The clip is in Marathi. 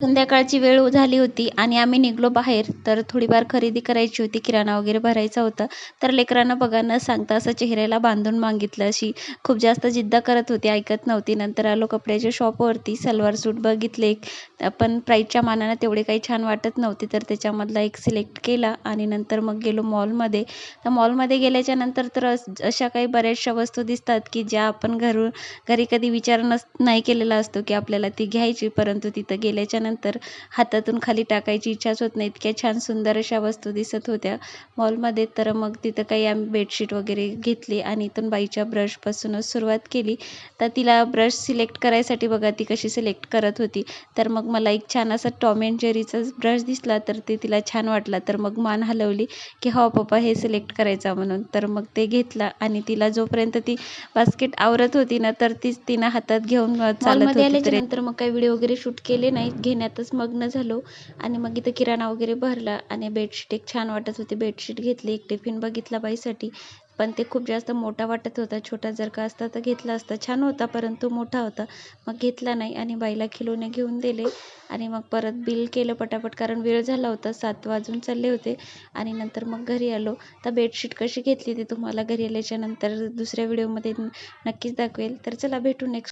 संध्याकाळची वेळ झाली होती आणि आम्ही निघालो बाहेर. तर थोडीफार खरेदी करायची होती, किराणा वगैरे भरायचा होता. तर लेकरांना बघा न सांगता असं चेहऱ्याला बांधून मागितलं. अशी खूप जास्त जिद्द करत होती, ऐकत नव्हती. नंतर आलो कपड्याच्या शॉपवरती, सलवार सूट बघितले. पण प्राईसच्या मानानं तेवढे काही छान वाटत नव्हते, तर त्याच्यामधला एक सिलेक्ट केला आणि नंतर मग गेलो मॉलमध्ये. तर मॉलमध्ये गेल्याच्या नंतर तर अशा काही बऱ्याचशा वस्तू दिसतात की ज्या आपण घरी कधी विचार नाही केलेला असतो की आपल्याला ती घ्यायची, परंतु तिथं गेल्याच्या नंतर हातातून खाली टाकायची इच्छाच होत नाही. इतक्या छान सुंदर अशा वस्तू दिसत होत्या मॉलमध्ये. तर मग तिथं काही आम्ही बेडशीट वगैरे घेतली आणि इथून बाईच्या ब्रशपासूनच सुरुवात केली. तर तिला ब्रश सिलेक्ट करायसाठी बघा ती कशी सिलेक्ट करत होती. तर मग मला एक छान असा टॉम अँड जेरीचाच ब्रश दिसला, तर ते तिला छान वाटला. तर मग मान हलवली की हो पप्पा हे सिलेक्ट करायचा म्हणून. तर मग ते घेतला आणि तिला जोपर्यंत ती बास्केट आवरत होती ना, तर तीच तिनं हातात घेऊन चालत मॉलमध्ये होती. आल्याच्या नंतर मग काही व्हिडिओ वगैरे शूट केले नाहीत, घेण्यातच मग्न झालो. आणि मग इथं किराणा वगैरे भरला आणि बेडशीट एक छान वाटत होती, बेडशीट घेतली. एक टिफिन बघितला बाईसाठी, पण ते खूप जास्त मोठा वाटत होता. छोटा जर का असता तर घेतला असता, छान होता परंतु मोठा होता, मग घेतला नाही. आणि बाईला किलोने घेऊन दिले आणि मग परत बिल केलं पटापट, कारण वेळ झाला होता, 7 वाजून चालले होते. आणि नंतर मग घरी आलो. तर बेडशीट कशी घेतली ते तुम्हाला घरी आल्याच्या नंतर दुसऱ्या व्हिडिओमध्ये नक्कीच दाखवेल. तर चला भेटू नेक्स्ट.